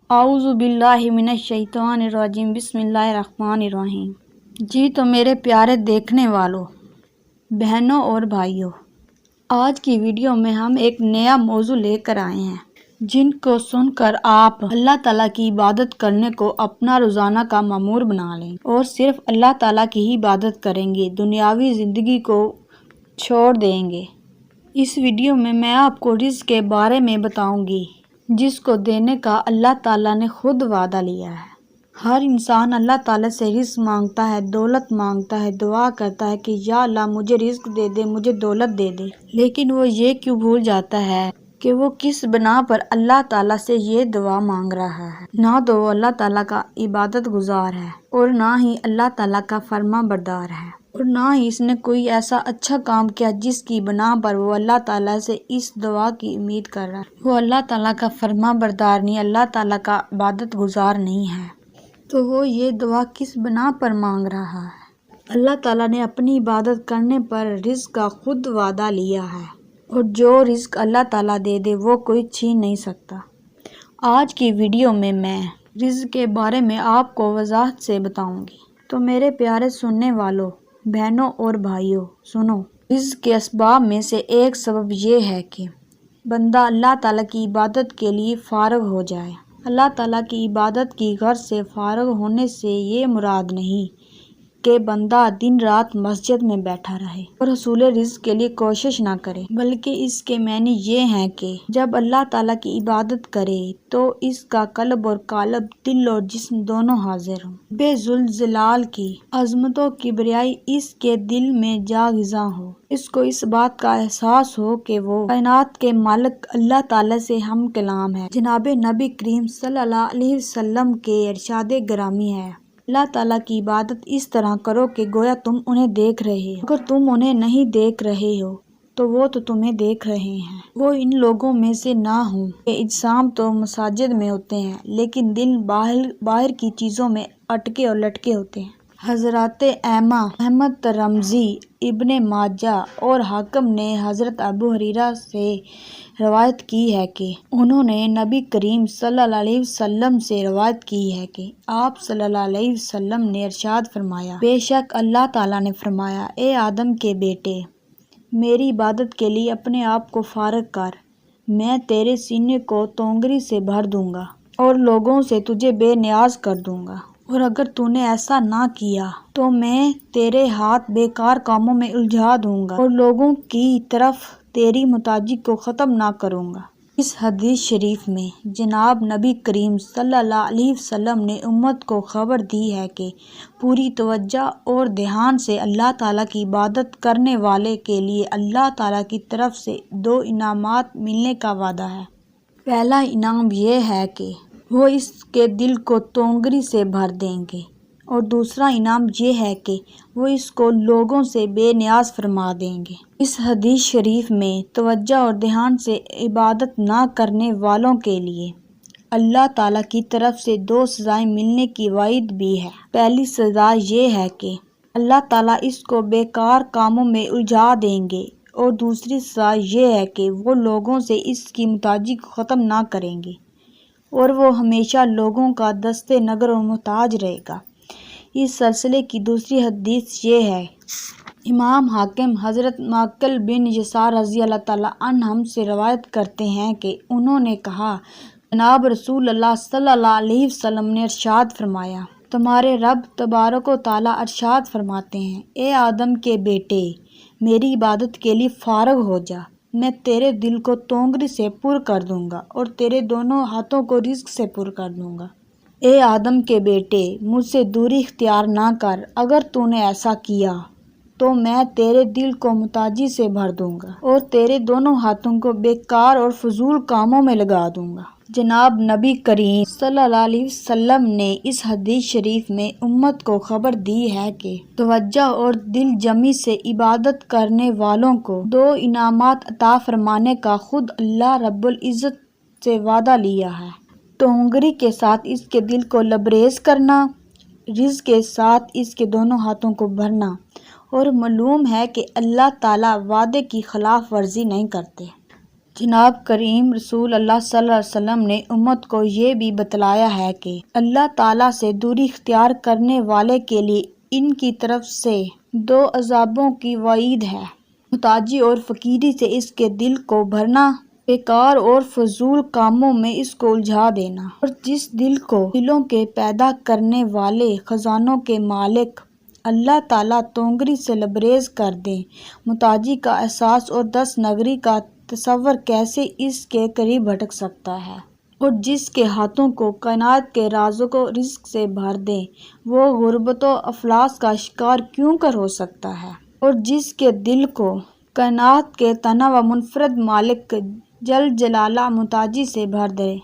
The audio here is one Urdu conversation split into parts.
اعوذ باللہ من الشیطان الرجیم بسم اللہ الرحمن الرحیم۔ جی تو میرے پیارے دیکھنے والوں، بہنوں اور بھائیوں، آج کی ویڈیو میں ہم ایک نیا موضوع لے کر آئے ہیں جن کو سن کر آپ اللہ تعالیٰ کی عبادت کرنے کو اپنا روزانہ کا معمول بنا لیں اور صرف اللہ تعالیٰ کی ہی عبادت کریں گے، دنیاوی زندگی کو چھوڑ دیں گے۔ اس ویڈیو میں آپ کو رزق کے بارے میں بتاؤں گی جس کو دینے کا اللہ تعالیٰ نے خود وعدہ لیا ہے۔ ہر انسان اللہ تعالیٰ سے رزق مانگتا ہے، دولت مانگتا ہے، دعا کرتا ہے کہ یا اللہ مجھے رزق دے دے، مجھے دولت دے دے، لیکن وہ یہ کیوں بھول جاتا ہے کہ وہ کس بنا پر اللہ تعالیٰ سے یہ دعا مانگ رہا ہے۔ نہ تو وہ اللہ تعالیٰ کا عبادت گزار ہے اور نہ ہی اللہ تعالیٰ کا فرما بردار ہے، اور نہ ہی اس نے کوئی ایسا اچھا کام کیا جس کی بنا پر وہ اللہ تعالیٰ سے اس دعا کی امید کر رہا ہے۔ وہ اللہ تعالیٰ کا فرما بردار نہیں، اللہ تعالیٰ کا عبادت گزار نہیں ہے، تو وہ یہ دعا کس بنا پر مانگ رہا ہے؟ اللہ تعالیٰ نے اپنی عبادت کرنے پر رزق کا خود وعدہ لیا ہے، اور جو رزق اللہ تعالیٰ دے دے وہ کوئی چھین نہیں سکتا۔ آج کی ویڈیو میں رزق کے بارے میں آپ کو وضاحت سے بتاؤں گی، تو میرے پیارے سننے والوں، بہنوں اور بھائیوں، سنو۔ رزق کے اسباب میں سے ایک سبب یہ ہے کہ بندہ اللہ تعالیٰ کی عبادت کے لیے فارغ ہو جائے۔ اللہ تعالیٰ کی عبادت کی غرض سے فارغ ہونے سے یہ مراد نہیں کہ بندہ دن رات مسجد میں بیٹھا رہے اور حصول رزق کے لیے کوشش نہ کرے، بلکہ اس کے معنی یہ ہیں کہ جب اللہ تعالیٰ کی عبادت کرے تو اس کا قلب اور قالب، دل اور جسم دونوں حاضر ہوں، بے ذوالجلال کی عظمت و کبریائی اس کے دل میں جاگزاں ہو، اس کو اس بات کا احساس ہو کہ وہ کائنات کے مالک اللہ تعالیٰ سے ہم کلام ہے۔ جناب نبی کریم صلی اللہ علیہ وسلم کے ارشاد گرامی ہے، اللہ تعالیٰ کی عبادت اس طرح کرو کہ گویا تم انہیں دیکھ رہے ہو، اگر تم انہیں نہیں دیکھ رہے ہو تو وہ تو تمہیں دیکھ رہے ہیں۔ وہ ان لوگوں میں سے نہ ہوں کہ اجسام تو مساجد میں ہوتے ہیں لیکن دل باہر کی چیزوں میں اٹکے اور لٹکے ہوتے ہیں۔ حضرات ائمہ احمد ترمذی، ابن ماجہ اور حاکم نے حضرت ابو ہریرہ سے روایت کی ہے کہ انہوں نے نبی کریم صلی اللہ علیہ وسلم سے روایت کی ہے کہ آپ صلی اللہ علیہ وسلم نے ارشاد فرمایا، بے شک اللہ تعالیٰ نے فرمایا، اے آدم کے بیٹے، میری عبادت کے لیے اپنے آپ کو فارغ کر، میں تیرے سینے کو تونگری سے بھر دوں گا اور لوگوں سے تجھے بے نیاز کر دوں گا، اور اگر تو نے ایسا نہ کیا تو میں تیرے ہاتھ بیکار کاموں میں الجھا دوں گا اور لوگوں کی طرف تیری محتاجی کو ختم نہ کروں گا۔ اس حدیث شریف میں جناب نبی کریم صلی اللہ علیہ وسلم نے امت کو خبر دی ہے کہ پوری توجہ اور دھیان سے اللہ تعالیٰ کی عبادت کرنے والے کے لیے اللہ تعالیٰ کی طرف سے 2 انعامات ملنے کا وعدہ ہے۔ پہلا انعام یہ ہے کہ وہ اس کے دل کو تونگری سے بھر دیں گے، اور دوسرا انعام یہ ہے کہ وہ اس کو لوگوں سے بے نیاز فرما دیں گے۔ اس حدیث شریف میں توجہ اور دھیان سے عبادت نہ کرنے والوں کے لیے اللہ تعالیٰ کی طرف سے 2 سزائیں ملنے کی وعید بھی ہے۔ پہلی سزا یہ ہے کہ اللہ تعالیٰ اس کو بیکار کاموں میں الجھا دیں گے، اور دوسری سزا یہ ہے کہ وہ لوگوں سے اس کی محتاجی کو ختم نہ کریں گے اور وہ ہمیشہ لوگوں کا دست نگر و محتاج رہے گا۔ اس سلسلے کی دوسری حدیث یہ ہے، امام حاکم حضرت معقل بن یسار رضی اللہ تعالیٰ عنہم سے روایت کرتے ہیں کہ انہوں نے کہا، جناب رسول اللہ صلی اللہ علیہ وسلم نے ارشاد فرمایا، تمہارے رب تبارک و تعالیٰ ارشاد فرماتے ہیں، اے آدم کے بیٹے، میری عبادت کے لیے فارغ ہو جا، میں تیرے دل کو تونگری سے پر کر دوں گا اور تیرے دونوں ہاتھوں کو رزق سے پر کر دوں گا۔ اے آدم کے بیٹے، مجھ سے دوری اختیار نہ کر، اگر تو نے ایسا کیا تو میں تیرے دل کو محتاجی سے بھر دوں گا اور تیرے دونوں ہاتھوں کو بیکار اور فضول کاموں میں لگا دوں گا۔ جناب نبی کریم صلی اللہ علیہ وسلم نے اس حدیث شریف میں امت کو خبر دی ہے کہ توجہ اور دل جمی سے عبادت کرنے والوں کو 2 انعامات عطا فرمانے کا خود اللہ رب العزت سے وعدہ لیا ہے۔ تونگری کے ساتھ اس کے دل کو لبریز کرنا، رزق کے ساتھ اس کے دونوں ہاتھوں کو بھرنا، اور معلوم ہے کہ اللہ تعالیٰ وعدے کی خلاف ورزی نہیں کرتے۔ جناب کریم رسول اللہ صلی اللہ علیہ وسلم نے امت کو یہ بھی بتلایا ہے کہ اللہ تعالیٰ سے دوری اختیار کرنے والے کے لیے ان کی طرف سے 2 عذابوں کی وعید ہے، محتاجی اور فقیری سے اس کے دل کو بھرنا، بیکار اور فضول کاموں میں اس کو الجھا دینا، اور جس دل کو دلوں کے پیدا کرنے والے خزانوں کے مالک اللہ تعالیٰ تونگری سے لبریز کر دیں، محتاجی کا احساس اور دست نگری کا تصور کیسے اس کے قریب بھٹک سکتا ہے، اور جس کے ہاتھوں کو کائنات کے رازوں کو رزق سے بھر دیں وہ غربت و افلاس کا شکار کیوں کر ہو سکتا ہے، اور جس کے دل کو کائنات کے تنوع منفرد مالک جل جلالہ محتاجی سے بھر دے،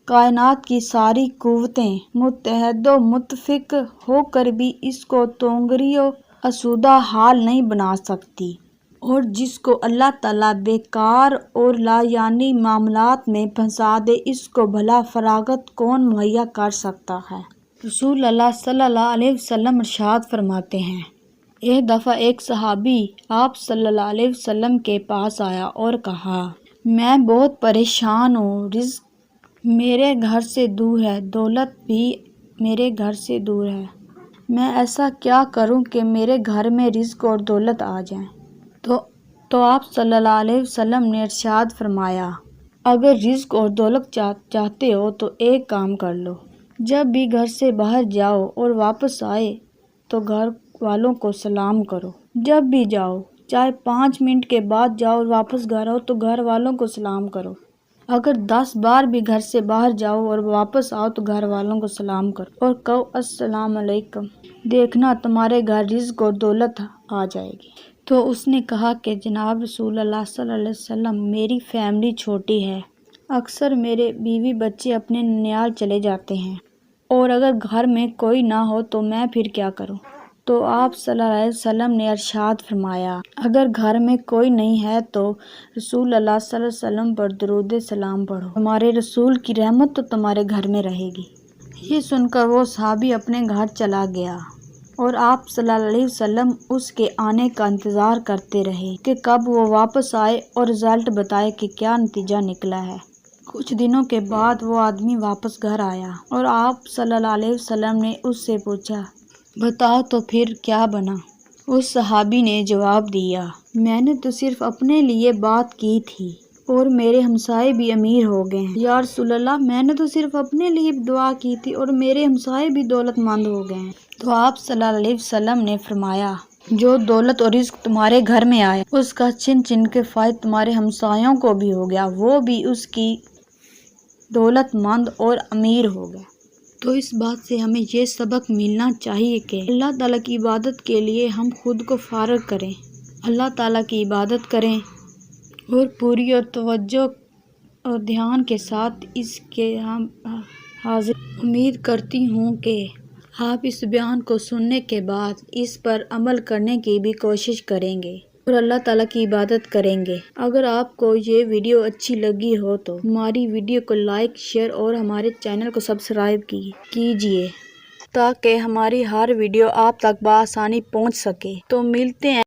کائنات کی ساری قوتیں متحد و متفق ہو کر بھی اس کو تونگری و آسودہ حال نہیں بنا سکتی، اور جس کو اللہ تعالیٰ بیکار اور لا یعنی معاملات میں پھنسا دے، اس کو بھلا فراغت کون مہیا کر سکتا ہے۔ رسول اللہ صلی اللہ علیہ وسلم ارشاد فرماتے ہیں، ایک دفعہ ایک صحابی آپ صلی اللہ علیہ وسلم کے پاس آیا اور کہا، میں بہت پریشان ہوں، رزق میرے گھر سے دور ہے، دولت بھی میرے گھر سے دور ہے، میں ایسا کیا کروں کہ میرے گھر میں رزق اور دولت آ جائیں؟ تو آپ صلی اللہ علیہ وسلم نے ارشاد فرمایا، اگر رزق اور دولت چاہتے ہو تو ایک کام کر لو، جب بھی گھر سے باہر جاؤ اور واپس آئے تو گھر والوں کو سلام کرو، جب بھی جاؤ چاہے 5 منٹ کے بعد جاؤ اور واپس گھر آؤ تو گھر والوں کو سلام کرو، اگر 10 بار بھی گھر سے باہر جاؤ اور واپس آؤ تو گھر والوں کو سلام کرو اور کہو السلام علیکم، دیکھنا تمہارے گھر رزق اور دولت آ جائے گی۔ تو اس نے کہا کہ جناب رسول اللہ صلی اللہ علیہ وسلم، میری فیملی چھوٹی ہے، اکثر میرے بیوی بچے اپنے ننیال چلے جاتے ہیں، اور اگر گھر میں کوئی نہ ہو تو میں پھر کیا کروں؟ تو آپ صلی اللہ علیہ وسلم نے ارشاد فرمایا، اگر گھر میں کوئی نہیں ہے تو رسول اللہ صلی اللہ علیہ وسلم پر درود سلام پڑھو، تمہارے رسول کی رحمت تو تمہارے گھر میں رہے گی۔ یہ سن کر وہ صحابی اپنے گھر چلا گیا اور آپ صلی اللہ علیہ وسلم اس کے آنے کا انتظار کرتے رہے کہ کب وہ واپس آئے اور رزلٹ بتائے کہ کیا نتیجہ نکلا ہے۔ کچھ دنوں کے بعد وہ آدمی واپس گھر آیا اور آپ صلی اللہ علیہ وسلم نے اس سے پوچھا، بتاؤ تو پھر کیا بنا؟ اس صحابی نے جواب دیا، میں نے تو صرف اپنے لیے بات کی تھی اور میرے ہمسائے بھی امیر ہو گئے ہیں۔ یا رسول اللہ، میں نے تو صرف اپنے لیے دعا کی تھی اور میرے ہمسائے بھی دولت مند ہو گئے ہیں۔ تو آپ صلی اللہ علیہ وسلم نے فرمایا، جو دولت اور رزق تمہارے گھر میں آئے اس کا چھن چھن کے فائدہ تمہارے ہمسایوں کو بھی ہو گیا، وہ بھی اس کی دولت مند اور امیر ہو گئے۔ تو اس بات سے ہمیں یہ سبق ملنا چاہیے کہ اللہ تعالیٰ کی عبادت کے لیے ہم خود کو فارغ کریں، اللہ تعالیٰ کی عبادت کریں اور پوری اور توجہ اور دھیان کے ساتھ اس کے ہم حاضر۔ امید کرتی ہوں کہ آپ اس بیان کو سننے کے بعد اس پر عمل کرنے کی بھی کوشش کریں گے اور اللہ تعالیٰ کی عبادت کریں گے۔ اگر آپ کو یہ ویڈیو اچھی لگی ہو تو ہماری ویڈیو کو لائک، شیئر اور ہمارے چینل کو سبسکرائب کیجیے تاکہ ہماری ہر ویڈیو آپ تک بآسانی پہنچ سکے۔ تو ملتے ہیں